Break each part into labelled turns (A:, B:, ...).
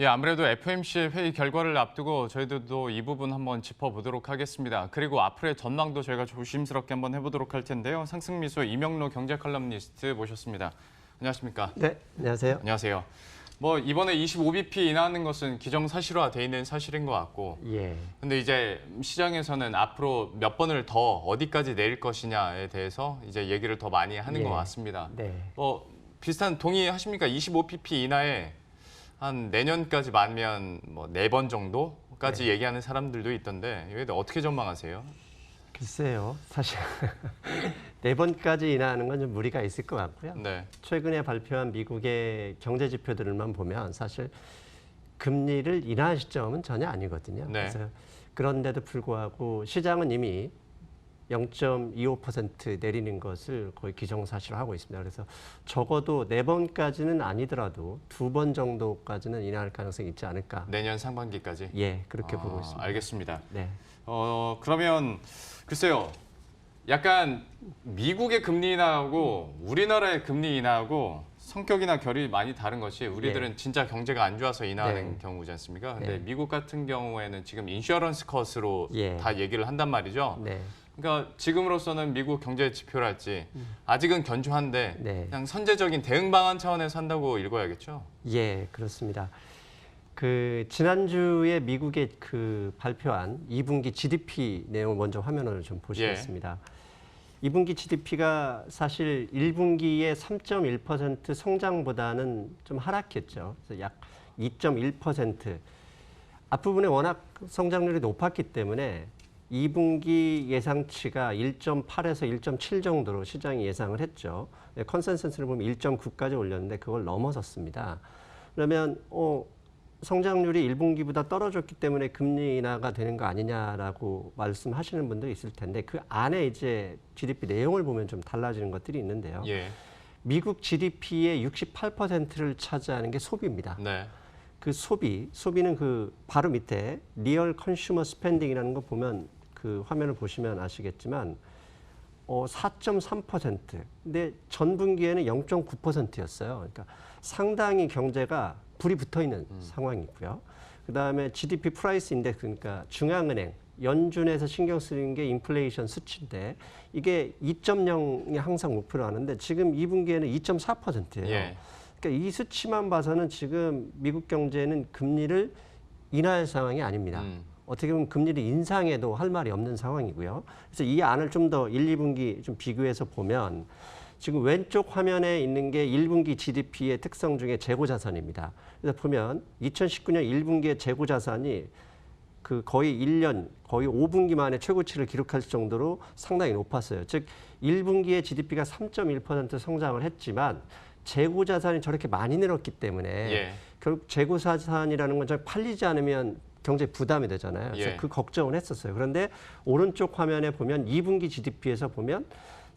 A: 예, 아무래도 FOMC 회의 결과를 앞두고 저희들도 이 부분 한번 짚어보도록 하겠습니다. 그리고 앞으로의 전망도 저희가 조심스럽게 한번 해보도록 할 텐데요. 상승미소 이명로 경제 칼럼니스트 모셨습니다. 안녕하십니까?
B: 네, 안녕하세요.
A: 안녕하세요. 이번에 25bp 인하하는 것은 기정사실화돼 있는 사실인 것 같고,
B: 예.
A: 근데 이제 시장에서는 앞으로 몇 번을 더 어디까지 내릴 것이냐에 대해서 이제 얘기를 더 많이 하는 것 같습니다.
B: 네.
A: 비슷한 동의하십니까? 25bp 인하에 한 내년까지 많으면 4번 정도까지 얘기하는 사람들도 있던데 이에 대해 어떻게 전망하세요?
B: 글쎄요, 사실 4번까지 인하하는 건 좀 무리가 있을 것 같고요.
A: 네.
B: 최근에 발표한 미국의 경제 지표들만 보면 사실 금리를 인하할 시점은 전혀 아니거든요.
A: 네.
B: 그래서 그런데도 불구하고 시장은 이미 0.25% 내리는 것을 거의 기정사실화하고 있습니다. 그래서 적어도 4번까지는 아니더라도 2번 정도까지는 인하할 가능성이 있지 않을까.
A: 내년 상반기까지?
B: 예, 그렇게 보고 있습니다.
A: 알겠습니다.
B: 네.
A: 그러면 글쎄요. 약간 미국의 금리 인하하고 우리나라의 금리 인하하고 성격이나 결이 많이 다른 것이 우리들은 진짜 경제가 안 좋아서 인하하는 경우지 않습니까? 근데 미국 같은 경우에는 지금 인슈어런스 컷으로 다 얘기를 한단 말이죠.
B: 네.
A: 그러니까 지금으로서는 미국 경제 지표랄지 아직은 견조한데 그냥 선제적인 대응 방안 차원에서 한다고 읽어야겠죠?
B: 예, 그렇습니다. 지난주에 미국의 발표한 2분기 GDP 내용을 먼저 화면을 좀 보시겠습니다. 2분기 GDP가 사실 1분기의 3.1% 성장보다는 좀 하락했죠. 그래서 약 2.1%. 앞부분에 워낙 성장률이 높았기 때문에 2분기 예상치가 1.8에서 1.7 정도로 시장이 예상을 했죠. 컨센서스를 보면 1.9까지 올렸는데 그걸 넘어섰습니다. 그러면 성장률이 1분기보다 떨어졌기 때문에 금리 인하가 되는 거 아니냐라고 말씀하시는 분도 있을 텐데 그 안에 이제 GDP 내용을 보면 좀 달라지는 것들이 있는데요. 미국 GDP의 68%를 차지하는 게 소비입니다.
A: 네.
B: 그 소비는 바로 밑에 리얼 컨슈머 스펜딩이라는 거 보면 그 화면을 보시면 아시겠지만 4.3%. 근데 전분기에는 0.9%였어요. 그러니까 상당히 경제가 불이 붙어 있는 상황이고요. 그다음에 GDP 프라이스 인덱스 그러니까 중앙은행 연준에서 신경 쓰는 게 인플레이션 수치인데 이게 2.0이 항상 목표로 하는데 지금 2분기에는 2.4%예요. 그러니까 이 수치만 봐서는 지금 미국 경제는 금리를 인하할 상황이 아닙니다. 어떻게 보면 금리를 인상해도 할 말이 없는 상황이고요. 그래서 이 안을 좀 더 1, 2분기 좀 비교해서 보면 지금 왼쪽 화면에 있는 게 1분기 GDP의 특성 중에 재고자산입니다. 그래서 보면 2019년 1분기의 재고자산이 거의 1년, 거의 5분기 만에 최고치를 기록할 정도로 상당히 높았어요. 즉 1분기의 GDP가 3.1% 성장을 했지만 재고자산이 저렇게 많이 늘었기 때문에 결국 재고자산이라는 건 잘 팔리지 않으면 경제 부담이 되잖아요. 그래서 그 걱정을 했었어요. 그런데 오른쪽 화면에 보면 2분기 GDP에서 보면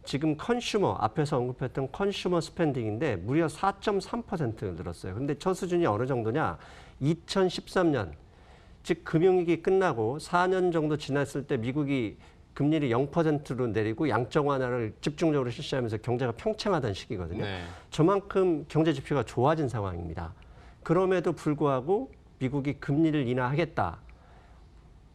B: 지금 컨슈머, 앞에서 언급했던 컨슈머 스펜딩인데 무려 4.3% 늘었어요. 그런데 저 수준이 어느 정도냐? 2013년, 즉 금융위기 끝나고 4년 정도 지났을 때 미국이 금리를 0%로 내리고 양적 완화를 집중적으로 실시하면서 경제가 평창하던 시기거든요. 저만큼 경제 지표가 좋아진 상황입니다. 그럼에도 불구하고 미국이 금리를 인하하겠다.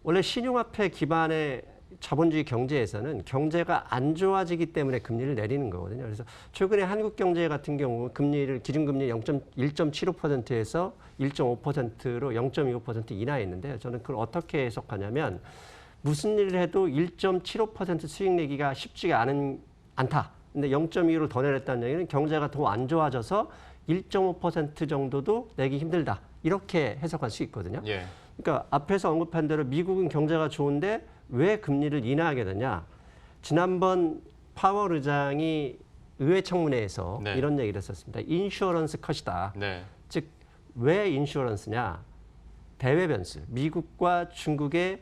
B: 원래 신용화폐 기반의 자본주의 경제에서는 경제가 안 좋아지기 때문에 금리를 내리는 거거든요. 그래서 최근에 한국 경제 같은 경우 기준금리 1.75%에서 1.5%로 0.25% 인하했는데요. 저는 그걸 어떻게 해석하냐면 무슨 일을 해도 1.75% 수익 내기가 쉽지가 않다. 근데 0.25를 더 내렸다는 얘기는 경제가 더 안 좋아져서 1.5% 정도도 내기 힘들다. 이렇게 해석할 수 있거든요. 그러니까 앞에서 언급한 대로 미국은 경제가 좋은데 왜 금리를 인하하게 되냐. 지난번 파월 의장이 의회 청문회에서 이런 얘기를 했었습니다. 인슈어런스 컷이다. 즉 왜 인슈어런스냐. 대외 변수. 미국과 중국의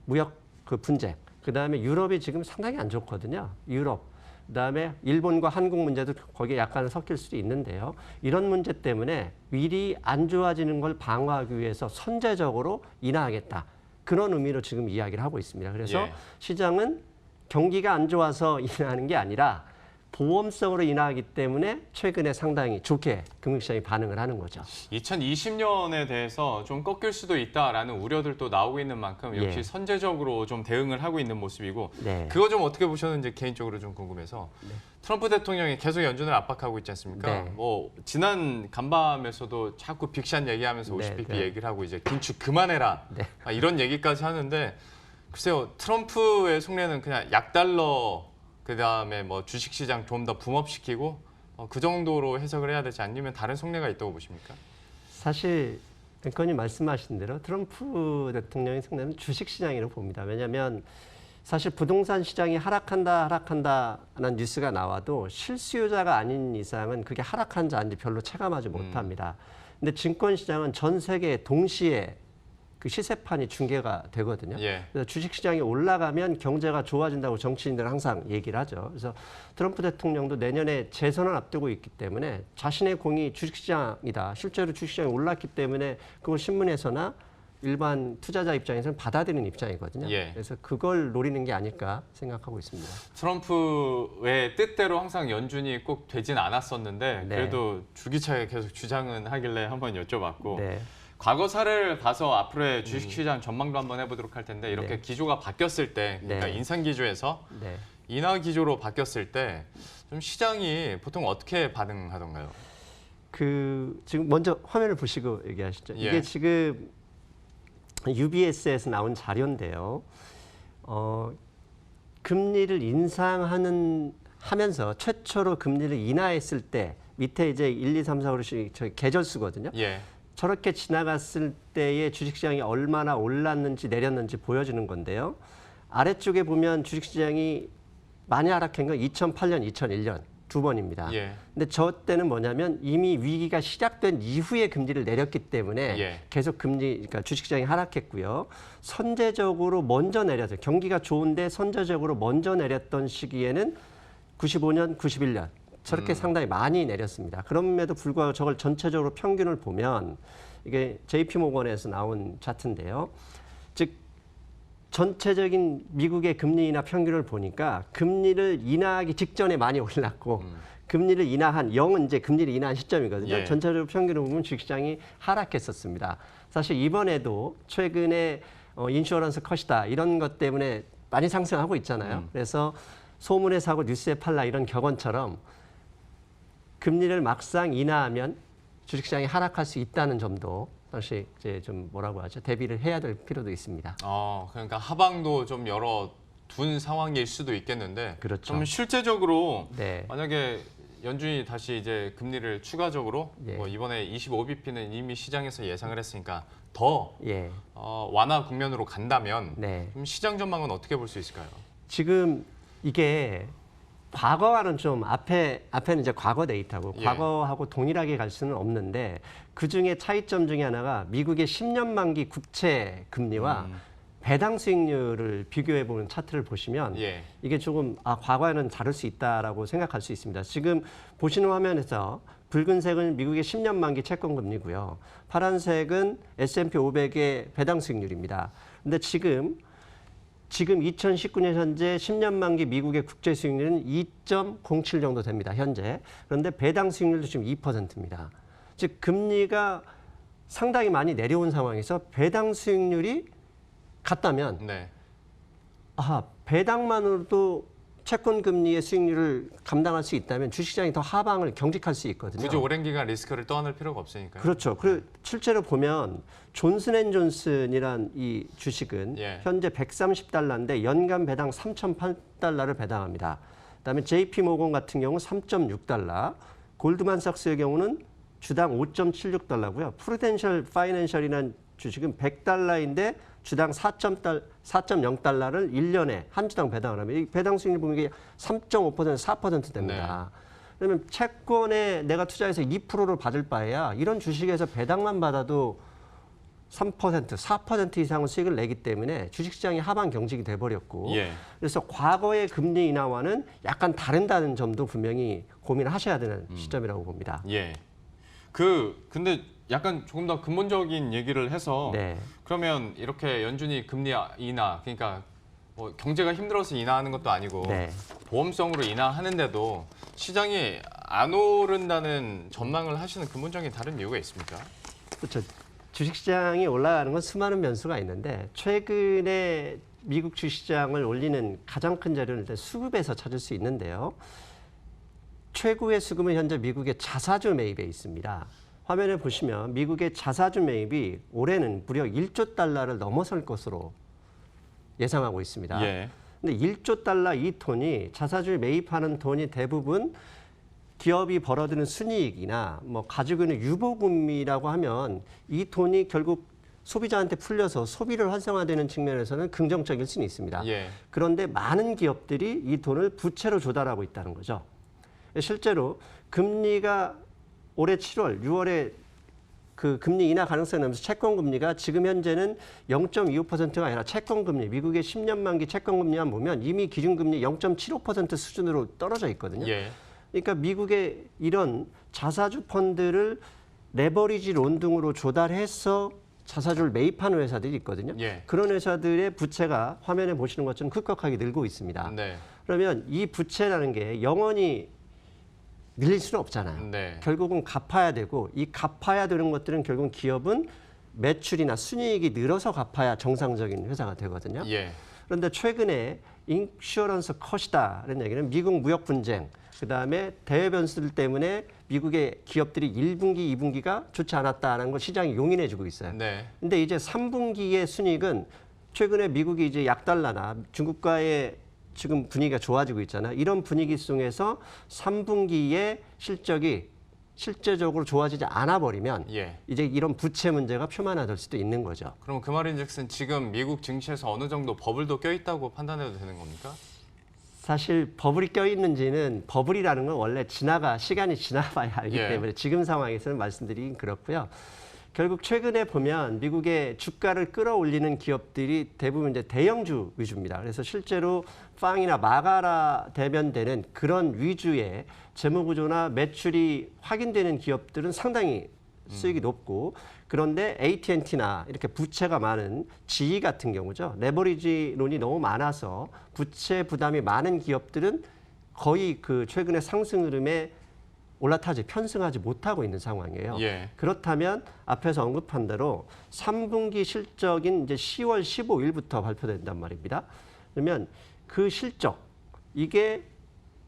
B: 무역 분쟁. 그다음에 유럽이 지금 상당히 안 좋거든요. 유럽. 그다음에 일본과 한국 문제도 거기에 약간 섞일 수도 있는데요. 이런 문제 때문에 미리 안 좋아지는 걸 방어하기 위해서 선제적으로 인하하겠다. 그런 의미로 지금 이야기를 하고 있습니다. 그래서 시장은 경기가 안 좋아서 인하하는 게 아니라 보험성으로 인하하기 때문에 최근에 상당히 좋게 금융시장이 반응을 하는 거죠.
A: 2020년에 대해서 좀 꺾일 수도 있다라는 우려들도 나오고 있는 만큼 역시
B: 예.
A: 선제적으로 좀 대응을 하고 있는 모습이고
B: 네.
A: 그거 좀 어떻게 보셨는지 개인적으로 좀 궁금해서 트럼프 대통령이 계속 연준을 압박하고 있지 않습니까?
B: 네.
A: 뭐 지난 간밤에서도 자꾸 빅샷 얘기하면서
B: 네,
A: 50bp
B: 네.
A: 얘기를 하고 이제 긴축 그만해라
B: 네.
A: 이런 얘기까지 하는데 글쎄요 트럼프의 속내는 그냥 약달러 그다음에 뭐 주식시장 좀 더 붐업시키고 그 정도로 해석을 해야 되지 아니면 다른 속내가 있다고 보십니까?
B: 사실 앵커님 말씀하신 대로 트럼프 대통령의 속내는 주식시장이라고 봅니다. 왜냐하면 사실 부동산 시장이 하락한다는 뉴스가 나와도 실수요자가 아닌 이상은 그게 하락한지 아닌지 별로 체감하지 못합니다. 근데 증권시장은 전 세계에 동시에 그 시세판이 중계가 되거든요.
A: 예.
B: 그래서 주식시장이 올라가면 경제가 좋아진다고 정치인들은 항상 얘기를 하죠. 그래서 트럼프 대통령도 내년에 재선을 앞두고 있기 때문에 자신의 공이 주식시장이다. 실제로 주식시장이 올랐기 때문에 그걸 신문에서나 일반 투자자 입장에서는 받아들이는 입장이거든요.
A: 예.
B: 그래서 그걸 노리는 게 아닐까 생각하고 있습니다.
A: 트럼프의 뜻대로 항상 연준이 꼭 되진 않았었는데
B: 네.
A: 그래도 줄기차게 계속 주장은 하길래 한번 여쭤봤고
B: 네.
A: 과거사를 봐서 앞으로의 주식시장 전망도 한번 해보도록 할 텐데 이렇게
B: 네.
A: 기조가 바뀌었을 때 그러니까
B: 네.
A: 인상 기조에서
B: 네.
A: 인하 기조로 바뀌었을 때 좀 시장이 보통 어떻게 반응하던가요?
B: 지금 먼저 화면을 보시고 얘기하시죠.
A: 예.
B: 이게 지금 UBS에서 나온 자료인데요. 금리를 하면서 최초로 금리를 인하했을 때 밑에 이제 1, 2, 3, 4, 5씩 저희 계절수거든요.
A: 예.
B: 저렇게 지나갔을 때의 주식시장이 얼마나 올랐는지 내렸는지 보여주는 건데요. 아래쪽에 보면 주식시장이 많이 하락한 건 2008년, 2001년 두 번입니다.
A: 예.
B: 근데 저 때는 뭐냐면 이미 위기가 시작된 이후에 금리를 내렸기 때문에
A: 예.
B: 계속 그러니까 주식시장이 하락했고요. 선제적으로 먼저 내려서 경기가 좋은데 선제적으로 먼저 내렸던 시기에는 95년, 91년 저렇게 상당히 많이 내렸습니다. 그럼에도 불구하고 저걸 전체적으로 평균을 보면 이게 JP모건에서 나온 차트인데요. 즉 전체적인 미국의 금리 인하 평균을 보니까 금리를 인하하기 직전에 많이 올랐고 금리를 인하한 0은 이제 금리를 인하한 시점이거든요.
A: 예.
B: 전체적으로 평균을 보면 주식시장이 하락했었습니다. 사실 이번에도 최근에 인슈어런스 컷이다 이런 것 때문에 많이 상승하고 있잖아요. 그래서 소문에 사고 뉴스에 팔라 이런 격언처럼 금리를 막상 인하하면 주식시장이 하락할 수 있다는 점도 사실 이제 좀 뭐라고 하죠? 대비를 해야 될 필요도 있습니다.
A: 그러니까 하방도 좀 열어둔 상황일 수도 있겠는데
B: 그렇죠.
A: 좀 실제적으로
B: 네.
A: 만약에 연준이 다시 이제 금리를 추가적으로
B: 예.
A: 뭐 이번에 25bp는 이미 시장에서 예상을 했으니까 더
B: 예.
A: 완화 국면으로 간다면
B: 네.
A: 좀 시장 전망은 어떻게 볼 수 있을까요?
B: 지금 이게 과거와는 좀 앞에는 이제 과거 데이터고
A: 예.
B: 과거하고 동일하게 갈 수는 없는데 그 중에 차이점 중에 하나가 미국의 10년 만기 국채 금리와 배당 수익률을 비교해 보는 차트를 보시면
A: 예.
B: 이게 조금 과거에는 다를 수 있다라고 생각할 수 있습니다. 지금 보시는 화면에서 붉은색은 미국의 10년 만기 채권 금리고요. 파란색은 S&P 500의 배당 수익률입니다. 근데 지금 2019년 현재 10년 만기 미국의 국제 수익률은 2.07 정도 됩니다. 현재. 그런데 배당 수익률도 지금 2%입니다. 즉 금리가 상당히 많이 내려온 상황에서 배당 수익률이 같다면
A: 네.
B: 배당만으로도 채권 금리의 수익률을 감당할 수 있다면 주식시장이 더 하방을 경직할 수 있거든요.
A: 굳이 오랜 기간 리스크를 떠안을 필요가 없으니까요.
B: 그렇죠. 그리고 실제로 보면 존슨앤존슨이란 이 주식은
A: 예.
B: 현재 130달러인데 연간 배당 3,008달러를 배당합니다. 그다음에 JP모건 같은 경우 3.6달러, 골드만삭스의 경우는 주당 5.76달러고요. 프루덴셜 파이낸셜이라는 주식은 100달러인데 주당 4.0달러를 1년에 한 주당 배당을 하면 이 배당 수익률 보면 이게 3.5%, 4% 됩니다. 그러면 채권에 내가 투자해서 2%를 받을 바에야 이런 주식에서 배당만 받아도 3%, 4% 이상의 수익을 내기 때문에 주식시장이 하방 경직이 돼버렸고
A: 예.
B: 그래서 과거의 금리 인하와는 약간 다른다는 점도 분명히 고민을 하셔야 되는 시점이라고 봅니다.
A: 예. 근데 약간 조금 더 근본적인 얘기를 해서
B: 네.
A: 그러면 이렇게 연준이 금리 인하 그러니까 뭐 경제가 힘들어서 인하하는 것도 아니고
B: 네.
A: 보험성으로 인하하는데도 시장이 안 오른다는 전망을 하시는 근본적인 다른 이유가 있습니까?
B: 그렇죠. 주식시장이 올라가는 건 수많은 변수가 있는데 최근에 미국 주식시장을 올리는 가장 큰 자료는 일단 수급에서 찾을 수 있는데요. 최고의 수급은 현재 미국의 자사주 매입에 있습니다. 화면에 보시면 미국의 자사주 매입이 올해는 무려 1조 달러를 넘어설 것으로 예상하고 있습니다.
A: 예.
B: 근데 1조 달러 이 돈이 자사주에 매입하는 돈이 대부분 기업이 벌어들이는 순이익이나 뭐 가지고 있는 유보금이라고 하면 이 돈이 결국 소비자한테 풀려서 소비를 활성화되는 측면에서는 긍정적일 수는 있습니다.
A: 예.
B: 그런데 많은 기업들이 이 돈을 부채로 조달하고 있다는 거죠. 실제로 금리가 올해 7월, 6월에 그 금리 인하 가능성이 나면서 채권 금리가 지금 현재는 0.25%가 아니라 채권 금리, 미국의 10년 만기 채권 금리만 보면 이미 기준금리 0.75% 수준으로 떨어져 있거든요.
A: 예.
B: 그러니까 미국의 이런 자사주 펀드를 레버리지 론 등으로 조달해서 자사주를 매입하는 회사들이 있거든요.
A: 예.
B: 그런 회사들의 부채가 화면에 보시는 것처럼 급격하게 늘고 있습니다.
A: 네.
B: 그러면 이 부채라는 게 영원히 밀릴 수는 없잖아요.
A: 네.
B: 결국은 갚아야 되고 이 갚아야 되는 것들은 결국은 기업은 매출이나 순이익이 늘어서 갚아야 정상적인 회사가 되거든요.
A: 예.
B: 그런데 최근에 인슈어런스 컷이다라는 얘기는 미국 무역 분쟁, 그다음에 대외 변수들 때문에 미국의 기업들이 1분기, 2분기가 좋지 않았다는 걸 시장이 용인해주고 있어요.
A: 네.
B: 근데 이제 3분기의 순이익은 최근에 미국이 이제 약달러나 중국과의 지금 분위기가 좋아지고 있잖아요. 이런 분위기 속에서 3분기의 실적이 실제적으로 좋아지지 않아 버리면
A: 예.
B: 이제 이런 부채 문제가 표면화될 수도 있는 거죠.
A: 그럼 그 말인즉슨 지금 미국 증시에서 어느 정도 버블도 껴 있다고 판단해도 되는 겁니까?
B: 사실 버블이 껴있는지는 버블이라는 건 원래 시간이 지나봐야 알기
A: 예.
B: 때문에 지금 상황에서는 말씀드리긴 그렇고요. 결국 최근에 보면 미국의 주가를 끌어올리는 기업들이 대부분 이제 대형주 위주입니다. 그래서 실제로 빵이나 마가라 대변되는 그런 위주의 재무구조나 매출이 확인되는 기업들은 상당히 수익이 높고 그런데 AT&T나 이렇게 부채가 많은 GE 같은 경우죠. 레버리지론이 너무 많아서 부채 부담이 많은 기업들은 거의 그 최근의 상승 흐름에 올라타지 편승하지 못하고 있는 상황이에요.
A: 예.
B: 그렇다면 앞에서 언급한 대로 3분기 실적인 이제 10월 15일부터 발표된단 말입니다. 그러면 그 실적 이게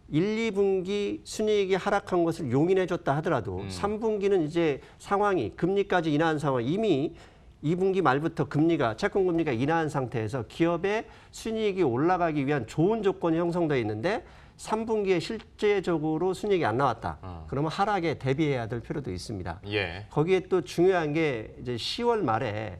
B: 1, 2분기 순이익이 하락한 것을 용인해줬다 하더라도 3분기는 이제 상황이 금리까지 인하한 상황 이미 2분기 말부터 채권 금리가 인하한 상태에서 기업의 순이익이 올라가기 위한 좋은 조건이 형성되어 있는데 3분기에 실제적으로 순이익이 안 나왔다. 그러면 하락에 대비해야 될 필요도 있습니다.
A: 예.
B: 거기에 또 중요한 게 이제 10월 말에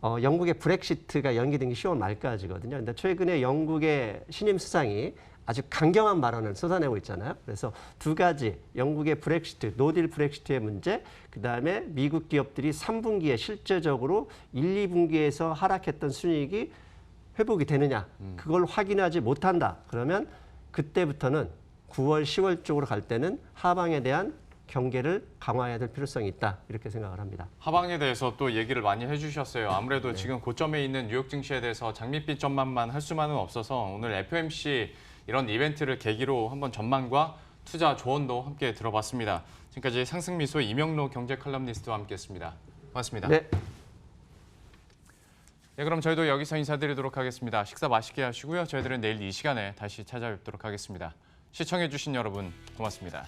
B: 영국의 브렉시트가 연기된 게 10월 말까지거든요. 근데 최근에 영국의 신임 수상이 아주 강경한 발언을 쏟아내고 있잖아요. 그래서 두 가지 영국의 브렉시트, 노딜 브렉시트의 문제, 그다음에 미국 기업들이 3분기에 실제적으로 1, 2분기에서 하락했던 순이익이 회복이 되느냐. 그걸 확인하지 못한다. 그러면 그때부터는 9월, 10월 쪽으로 갈 때는 하방에 대한 경계를 강화해야 될 필요성이 있다. 이렇게 생각을 합니다.
A: 하방에 대해서 또 얘기를 많이 해주셨어요. 아무래도 지금 고점에 있는 뉴욕 증시에 대해서 장밋빛 전망만 할 수만은 없어서 오늘 FOMC 이런 이벤트를 계기로 한번 전망과 투자 조언도 함께 들어봤습니다. 지금까지 상승미소 이명록 경제 칼럼니스트와 함께했습니다. 고맙습니다.
B: 네.
A: 네, 그럼 저희도 여기서 인사드리도록 하겠습니다. 식사 맛있게 하시고요. 저희들은 내일 이 시간에 다시 찾아뵙도록 하겠습니다. 시청해주신 여러분 고맙습니다.